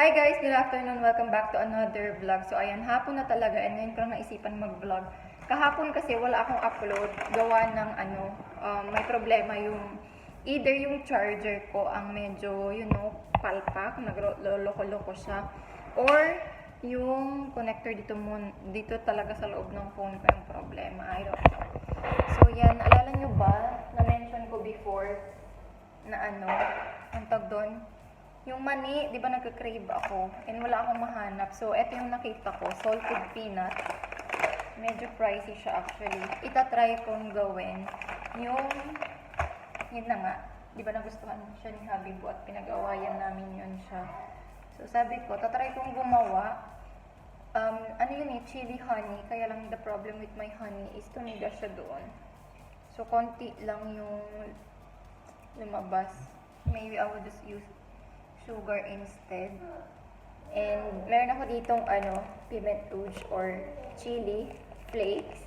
Hi guys! Good afternoon! Welcome back to another vlog. So ayan, hapon na talaga and ngayon ko lang naisipan mag-vlog. Kahapon kasi wala akong upload. Gawa ng may problema yung either yung charger ko ang medyo, palpak, nagloloko-loko siya. Or yung connector dito talaga sa loob ng phone ko yung problema. I don't know. So yan, alala nyo ba, na-mention ko before na ang tag doon? Yung mani, di ba nagka-crave ako and wala akong mahanap. So, eto yung nakita ko, salted peanut. Medyo pricey siya actually. Itatry kong gawin yung, yun na nga, di ba nagustuhan siya ni Habibu at pinag-awayan namin yun siya. So, sabi ko, tatry kong gumawa. Chili honey. Kaya lang the problem with my honey is tumigas siya doon. So, konti lang yung lumabas. Maybe I will just use sugar instead. And meron ako ditong piment rouge or chili flakes.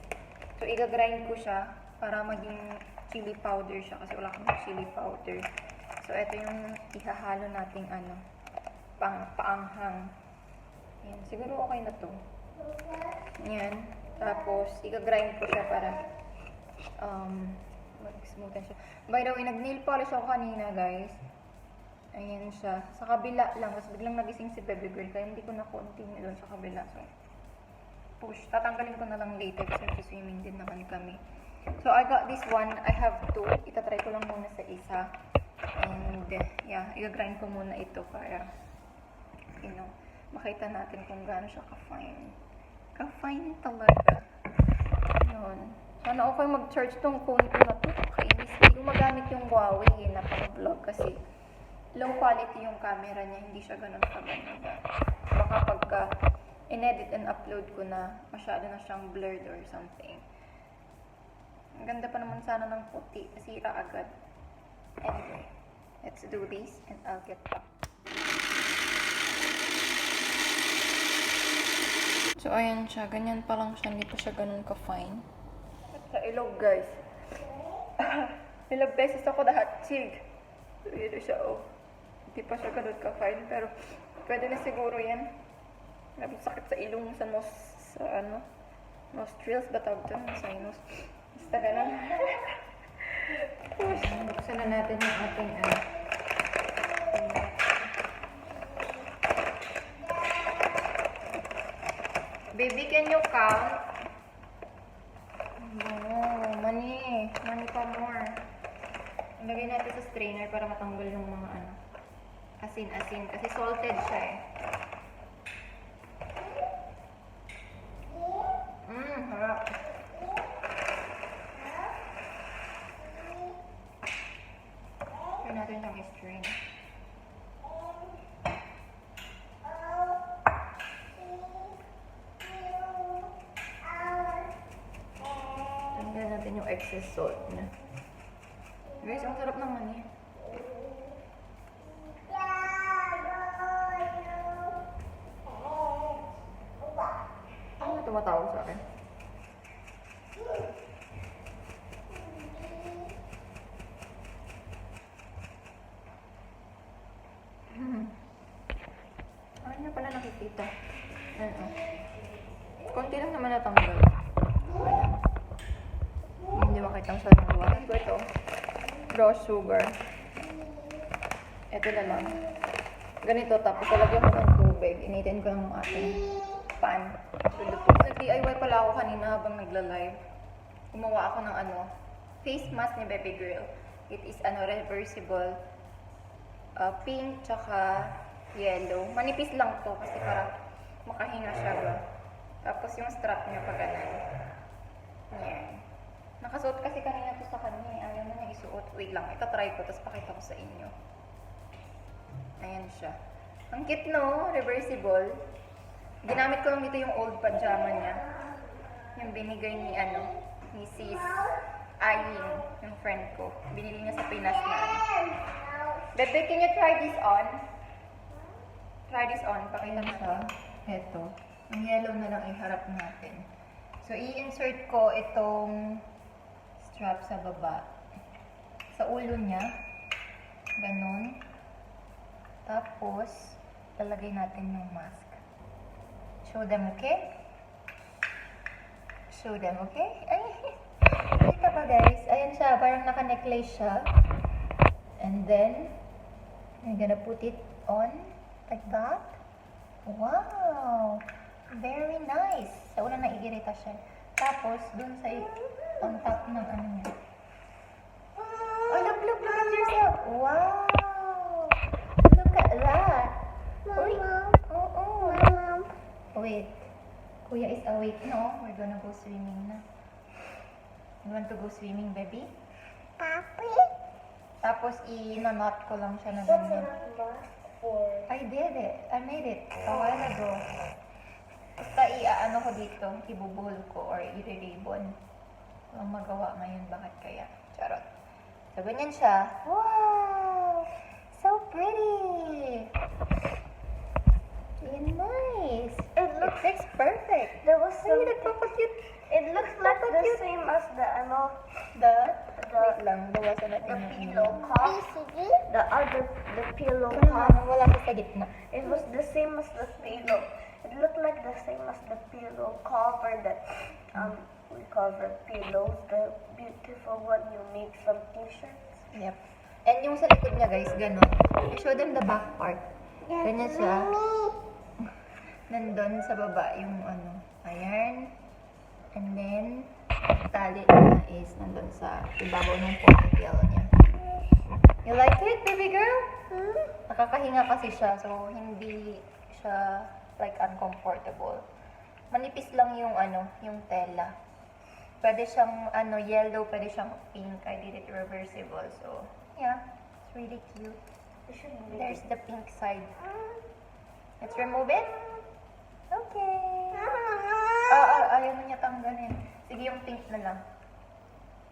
So i-grind ko siya para maging chili powder siya kasi wala akong chili powder. So ito yung ihahalo nating paanghang. Yan, siguro okay na to. Yan. Tapos i-grind ko siya para mag-smoothen siya. By the way, nag-nail polish ako kanina, guys. Ayan siya. Sa kabila lang. Tapos biglang nagising si baby girl. Kaya hindi ko na continue doon sa kabila. So, push. Tatanggalin ko na lang later kasi swimming din naman kami. So, I got this one. I have two. Itatry ko lang muna sa isa. And, yeah. I-grind ko muna ito para, makita natin kung gaano siya ka-fine. Ka-fine talaga. Yun. Sana okay mag-charge tong phone ko na to. Kainis. Hindi ko magamit yung Huawei na pang-vlog kasi low quality yung camera niya, hindi siya ganun kaganda. Baka pagka in-edit and upload ko na, masyado na siyang blurred or something. Ang ganda pa naman sana ng puti, nasira agad. Anyway, let's do this and I'll get back. So ayan siya, ganyan pa lang siya, hindi pa siya ganun ka-fine. At sa ilog guys. Ilang beses ako nahatsig. So yun siya Hindi pa siya ganun ka-fine, pero pwede na siguro yan. Sakit sa ilong, sa nostrils, ba tawag doon? Sinus. Basta ganun. Buksan na natin yung ating Baby, can you count? Mani pa more. Ilagay natin sa strainer para matanggal yung mga asin-asin kasi salted siya eh. Harap. Try natin siyang i-strain. Tanggal natin yung excess salt na. Guys, ang sarap naman eh. Tumatawag sa akin. Ano niya pala nakikita? Konti lang naman natanggal. Ayan. Hindi makita sa nagawa. Ito. Raw sugar. Ito na lang. Ganito, tapos talagyan ko ng tubig. Initin ko ng ating pan. Nag-DIY pala ako kanina habang nagla-live. Gumawa ako ng face mask ni baby girl. It is reversible. Pink tsaka yellow. Manipis lang to kasi para makahinga siya ba. Tapos yung strap niya pa ganun. Yan. Nakasuot kasi kanina to sa kanya. Ayaw na niya isuot. Wait lang, itatry ko tapos pakita ko sa inyo. Ayan siya. Ang cute no? Reversible. Ginamit ko lang dito yung old pajama niya. Yung binigay ni Sis Ayin, yung friend ko. Binili niya sa Pinas na. Bebe, can you try this on? Try this on. Pakita mo siya. Eto. Ang yellow na lang iharap natin. So, i-insert ko itong strap sa baba. Sa ulo niya. Ganon. Tapos, lalagay natin yung mask. Show them, okay? Show them, okay? Ay, kita ba guys? Ayan siya, parang naka-necklace siya. And then, I'm gonna put it on like that. Wow! Very nice. Sa una naiirita siya. Tapos, dun sa on top ng ano niya. Oh, look at yourself. Wow! Look at that. Uy. Oo. Wait. Kuya is awake, no? We're gonna go swimming na. You want to go swimming, baby? Papi? Tapos, i-knot ko lang siya na ganyan. I did it. I made it a while ago. Basta i-ano ko dito, ibubuhol ko or i-ribbon. Walang magawa ngayon, bakit kaya? Charot. So, ganyan siya. Wow! So pretty! Really nice! It looks perfect! There was Ay, something. nagpapakute! It looks like the same as the Wait lang, bawasan natin yung pillow cup. The pillow Ano cup. nga, wala siya sa gitna. It was the same as the pillow. It looked like the same as the pillow cover that we cover pillows. The beautiful one you make from t-shirts. Yep. And yung sa likod niya guys, gano'n. I show them the back part. Ganyan siya. Nandun sa baba yung ano. Ayan. And then, tali niya is nandun sa ibabaw ng ponytail niya. You like it, baby girl? Nakakahinga kasi siya, so hindi siya like uncomfortable. Manipis lang yung ano, yung tela. Pwede siyang ano, yellow, pwede siyang pink. I did it reversible, so yeah, it's really cute. There's the pink side. Let's remove it. Okay. Ayaw na niya tanggalin. Sige, yung pink na lang.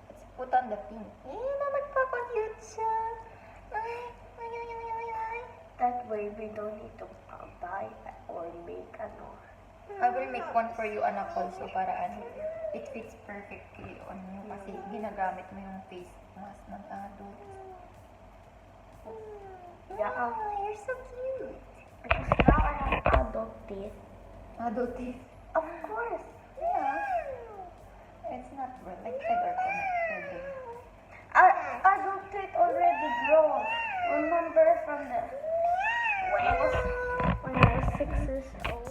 Let's put on the pink. Na nagpapag-cute siya. Ay. That way we don't need to buy or make I will make one for you, anak, also, para ano. It fits perfectly on you kasi ginagamit mo yung face mask ng adult. Yeah. You're so cute. Because now I have adult teeth. Adult teeth. Of course. Yeah. It's not reflected or connected. Adult teeth already grown. Remember from when I was 6 years old.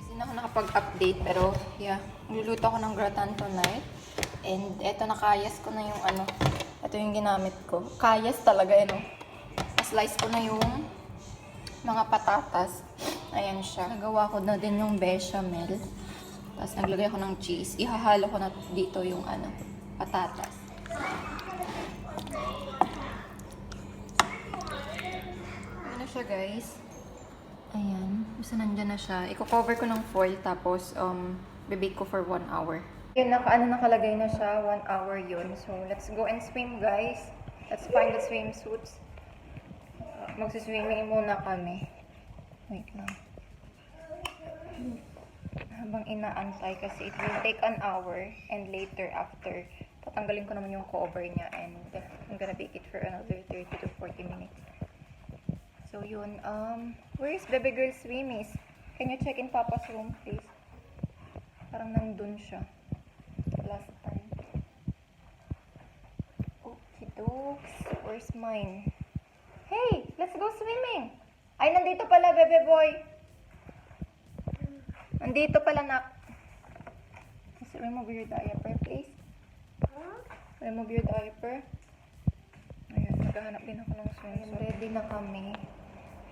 Hindi na ako nakapag-update pero yeah, luluto ako ng gratin tonight. And eto, nakayas ko na yung ano, ito yung ginamit ko. Kayas talaga yun. Slice ko na yung mga patatas. Ayan siya. Nagawa ko na din yung bechamel. Tapos naglagay ako ng cheese. Ihahalo ko na dito yung patatas. Ano siya guys? Ayan. Basta nandyan na siya. Iko-cover ko ng foil tapos bibake ko for 1 hour. Yun, nakalagay na siya. 1 hour yun. So, let's go and swim guys. Let's find the swimsuits. Magsiswimming muna kami. Wait lang. Habang inaantay kasi it will take an hour and later after tatanggalin ko naman yung cover niya and I'm gonna bake it for another 30 to 40 minutes. So yun, where is baby girl swimmies? Can you check in Papa's room please? Parang nandun siya last time. Okie dokes, where's mine? Hey, let's go swimming! Ay, nandito pala bebe boy! Nandito pala, nak. Just remove your diaper, please. Remove your diaper. Ayan, maghahanap din ako ng swim. Ready na kami.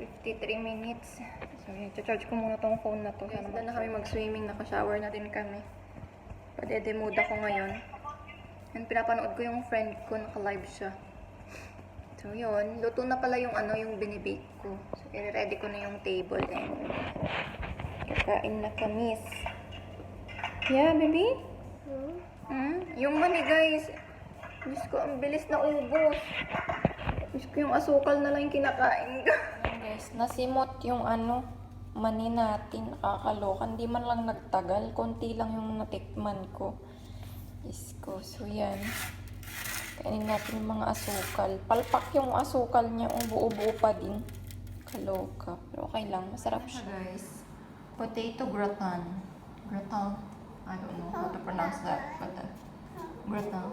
53 minutes. So, yun, charge ko muna tong phone na to. Sana na kami mag-swimming. Naka-shower na din kami. Padede-mood ako ngayon. And pinapanood ko yung friend ko. Naka-live siya. So, yun. Luto na pala yung yung binibake ko. So, i-ready ko na yung table and kakain na kami. Yeah, baby? Yung mani, guys. Diyos ko, ang bilis na ubos. Diyos ko, yung asukal na lang yung kinakain ko. Guys, nasimot yung mani natin. Nakakaloka. Hindi man lang nagtagal. Konti lang yung natikman ko. Diyos ko. So, yan. Kainin natin yung mga asukal. Palpak yung asukal niya. Buo-buo pa din. Kaloka. Pero okay lang. Masarap siya, guys. Potato gratin. Gratin. I don't know how to pronounce that. But gratin.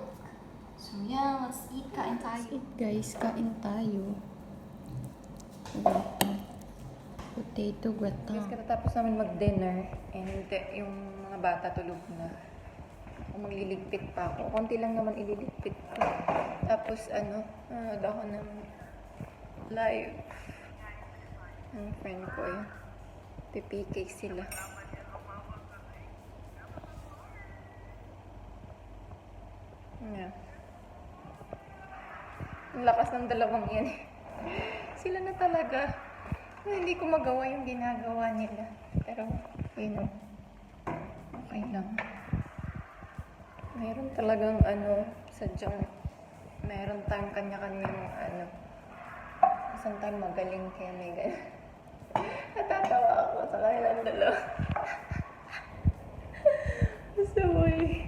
So yeah, let's eat. Kain tayo. Let's eat guys. Kain tayo. Gratin. Potato gratin. Guys, katatapos namin mag-dinner. And yung mga bata tulog na. Ako magliligpit pa ako. Konti lang naman ililigpit ko. Tapos nanood ako ng live. Ang friend ko yun. PPK sila. Yeah. Ang lakas ng dalawang yan. Sila na talaga. Hindi ko magawa yung ginagawa nila. Pero, yun o. Okay lang. Mayroon talagang sadyang mayroon tayong kanya-kanyang isang time magaling kaya may gano'n. Natatawa ako sa kanilang dalawa. Sorry.